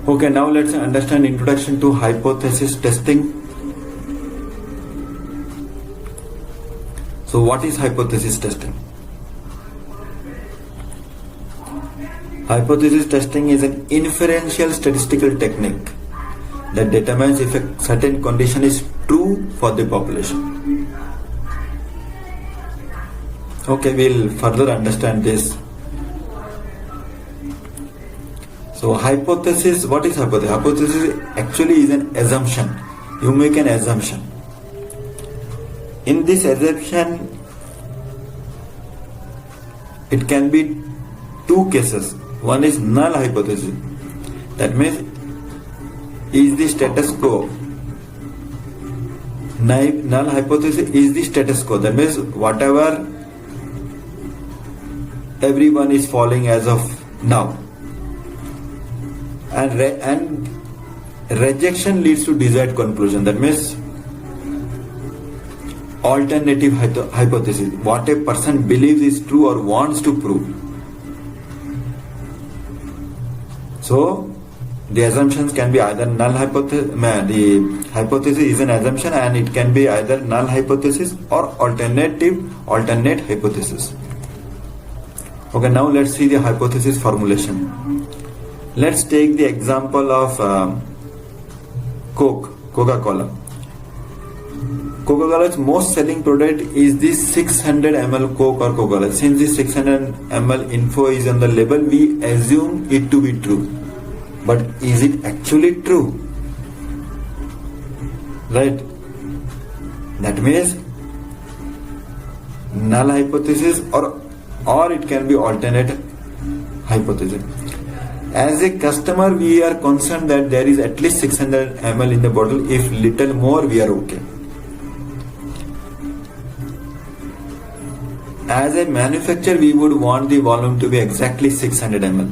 Okay, now let's understand introduction to hypothesis testing. So what is hypothesis testing? Hypothesis testing is an inferential statistical technique that determines if a certain condition is true for the population. Okay, we'll further understand this. So hypothesis, what is hypothesis? Hypothesis actually is an assumption. You make an assumption. In this assumption, it can be two cases. One is null hypothesis. That means, is the status quo. Null hypothesis is the status quo. That means whatever everyone is following as of now. And rejection leads to desired conclusion. That means alternative hypothesis, what a person believes is true or wants to prove. So the assumptions can be either null hypothesis. The hypothesis is an assumption, and it can be either null hypothesis or alternate hypothesis. Okay, now let's see the hypothesis formulation. Let's take the example of Coca-Cola. Coca-Cola's most selling product is the 600 ml Coke or Coca-Cola. Since the 600 ml info is on the label, we assume it to be true. But is it actually true? Right? That means null hypothesis or it can be alternate hypothesis. As a customer, we are concerned that there is at least 600 ml in the bottle. If little more, we are okay. As a manufacturer, we would want the volume to be exactly 600 ml.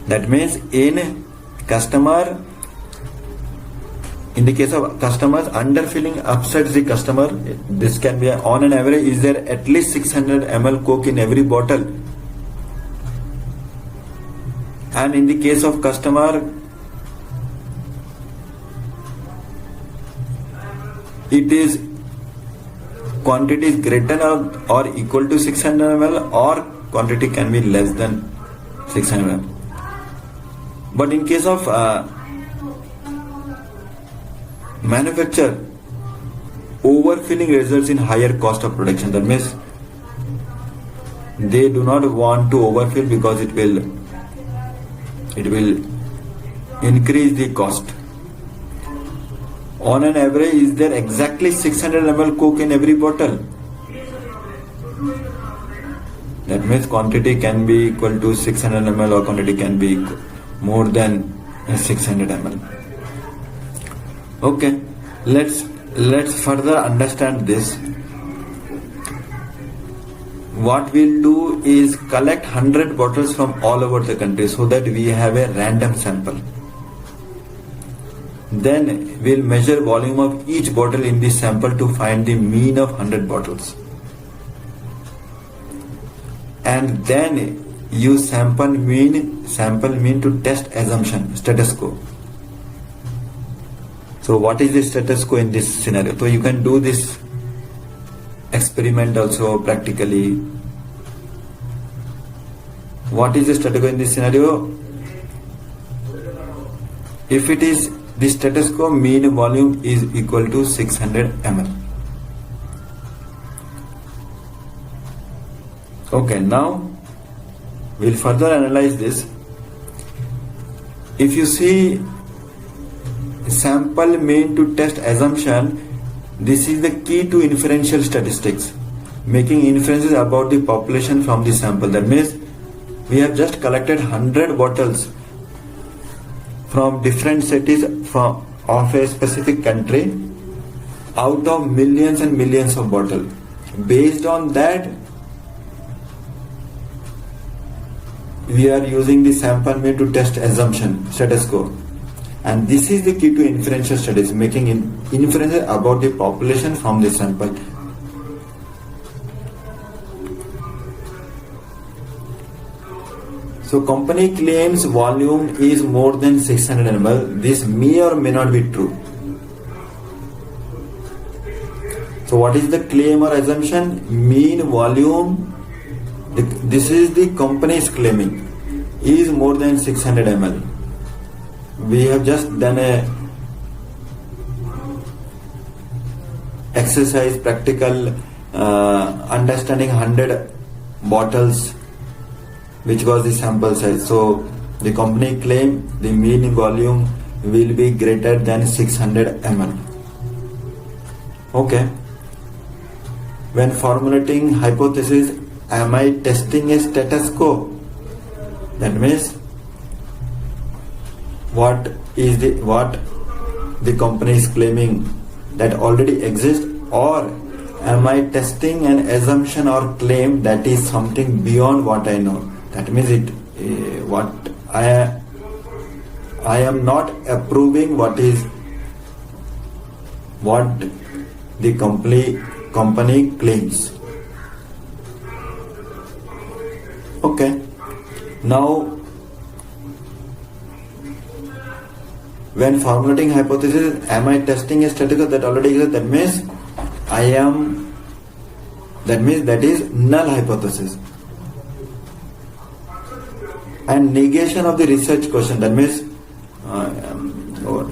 That means in the case of customers, underfilling upsets the customer. This can be on an average, is there at least 600 ml Coke in every bottle? And in the case of customer, it is quantity is greater or equal to 600 ml, or quantity can be less than 600 ml. But in case of manufacturer, overfilling results in higher cost of production. That means they do not want to overfill because it will increase the cost. On an average, is there exactly 600 ml Coke in every bottle? That means quantity can be equal to 600 ml or quantity can be more than 600 ml. Okay, let's further understand this. What we'll do is collect 100 bottles from all over the country so that we have a random sample. Then we'll measure volume of each bottle in this sample to find the mean of 100 bottles. And then use sample mean to test assumption, status quo. So what is the status quo in this scenario? So you can do this experiment also practically. What is the status quo in this scenario? If it is the status quo, mean volume is equal to 600 ml. Okay, now we'll further analyze this. If you see sample mean to test assumption, this is the key to inferential statistics, making inferences about the population from the sample. That means we have just collected 100 bottles from different cities of a specific country out of millions and millions of bottles. Based on that, we are using the sample mean to test assumption, status quo. And this is the key to inferential studies, making inferences about the population from the sample. So company claims volume is more than 600 ml. This may or may not be true. So what is the claim or assumption? Mean volume, this is the company is claiming, is more than 600 ml. We have just done a exercise, practical, understanding 100 bottles, which was the sample size. So the company claim the mean volume will be greater than 600 ml. Okay. When formulating hypothesis, am I testing a status quo? That means what the company is claiming that already exists, or am I testing an assumption or claim that is something beyond what I know? That means what I am not approving what the company claims. Okay. Now, when formulating hypothesis, am I testing a status quo that already exists? That means that is null hypothesis. And negation of the research question. That means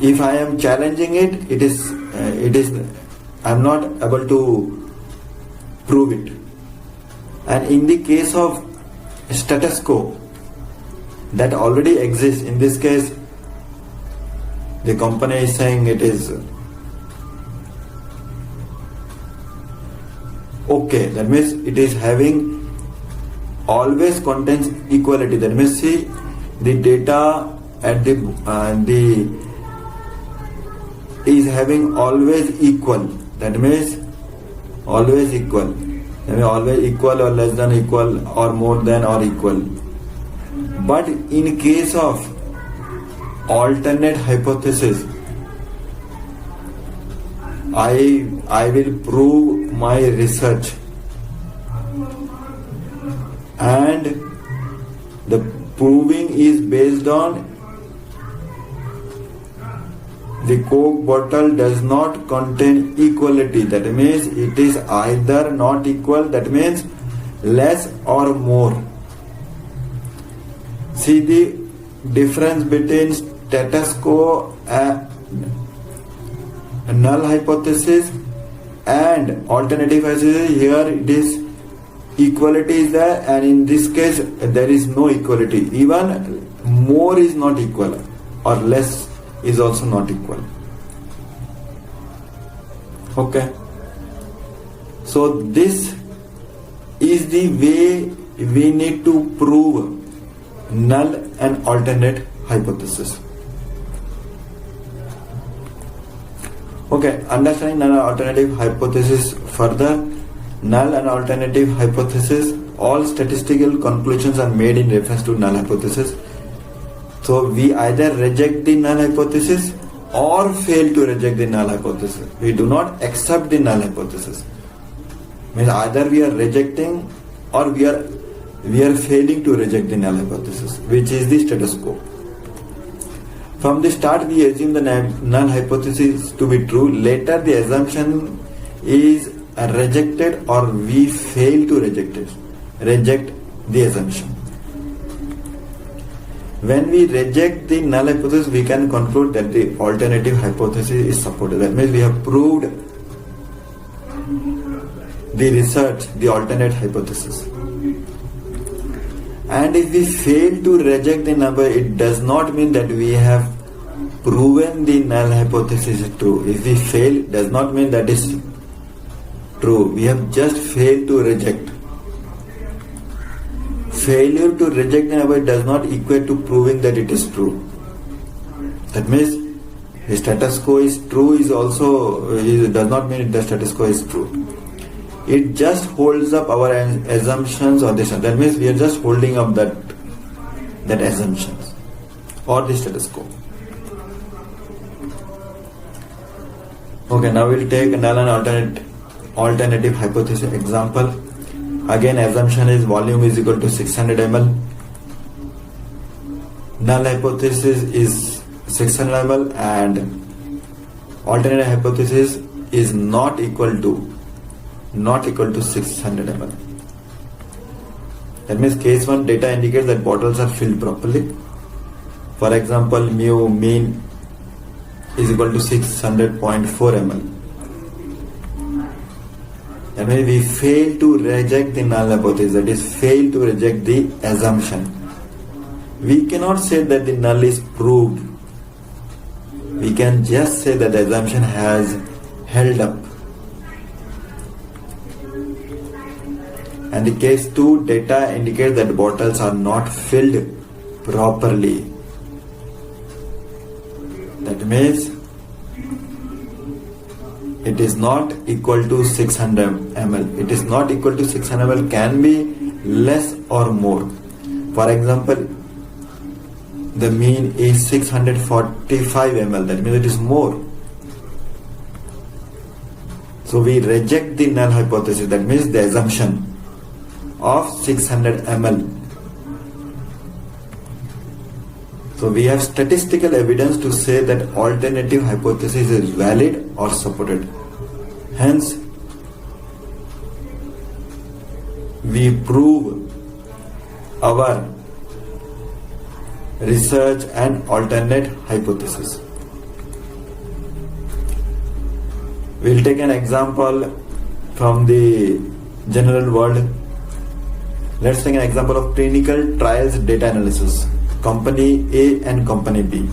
if I am challenging it is I am not able to prove it. And in the case of status quo that already exists, in this case the company is saying it is okay. That means it is having always contains equality. That means see the data at the is having always equal. That means always equal. That means always equal or less than equal or more than or equal. But in case of alternate hypothesis, I will prove my research, and the proving is based on the Coke bottle does not contain equality. That means it is either not equal, that means less or more. See the difference between status quo null hypothesis and alternative hypothesis. Here it is equality is there, and in this case there is no equality. Even more is not equal or less is also not equal. Okay. So this is the way we need to prove null and alternate hypothesis. Okay, understanding null and alternative hypothesis further. Null and alternative hypothesis, all statistical conclusions are made in reference to null hypothesis. So we either reject the null hypothesis or fail to reject the null hypothesis. We do not accept the null hypothesis. Means either we are rejecting or we are failing to reject the null hypothesis, which is the status quo. From the start, we assume the null hypothesis to be true. Later, the assumption is rejected or we fail to reject the assumption. When we reject the null hypothesis, we can conclude that the alternative hypothesis is supported. That means we have proved the research, the alternate hypothesis. And if we fail to reject the number, it does not mean that we have proven the null hypothesis is true. If we fail, it does not mean that is true. We have just failed to reject. Failure to reject the number does not equate to proving that it is true. That means the status quo is true does not mean the status quo is true. It just holds up our assumptions or this. That means we are just holding up that assumptions or the status quo. Okay, now we'll take null and alternative hypothesis example. Again, assumption is volume is equal to 600 ml. null hypothesis is 600 ml and alternate hypothesis is not equal to 600 ml. That means case 1 data indicates that bottles are filled properly. For example, mu mean is equal to 600.4 ml. That means we fail to reject the null hypothesis, that is, fail to reject the assumption. We cannot say that the null is proved. We can just say that the assumption has held up. And the case 2 data indicates that bottles are not filled properly. That means it is not equal to 600 ml. It is not equal to 600 ml, can be less or more. For example, the mean is 645 ml. That means it is more. So we reject the null hypothesis. That means the assumption of 600 ml. So we have statistical evidence to say that alternative hypothesis is valid or supported. Hence, we prove our research and alternate hypothesis. We'll take an example from the general world. Let's take an example of clinical trials data analysis. Company A and company B.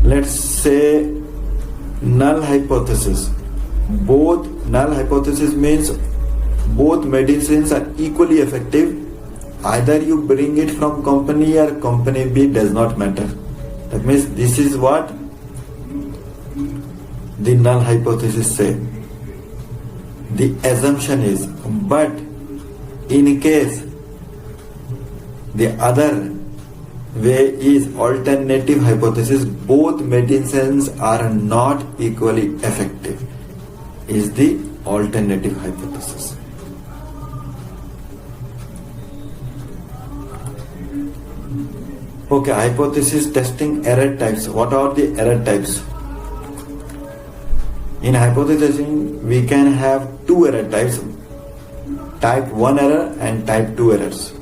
Let's say null hypothesis. Both null hypothesis means both medicines are equally effective. Either you bring it from company A or company B, does not matter. That means this is what the null hypothesis say. The assumption is, but in case the other way is alternative hypothesis, both medicines are not equally effective, is the alternative hypothesis. Okay, hypothesis testing error types. What are the error types? In hypothesis testing, we can have two error types, type 1 error and type 2 errors.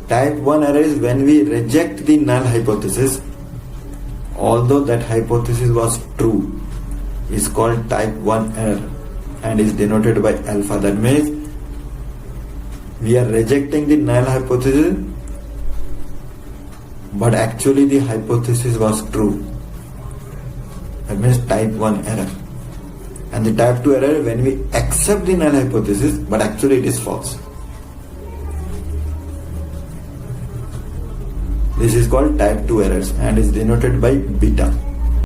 Type 1 error is when we reject the null hypothesis, although that hypothesis was true, is called type 1 error and is denoted by alpha. That means we are rejecting the null hypothesis, but actually the hypothesis was true. That means type 1 error. And the type 2 error when we accept the null hypothesis, but actually it is false. This is called type 2 errors and is denoted by beta.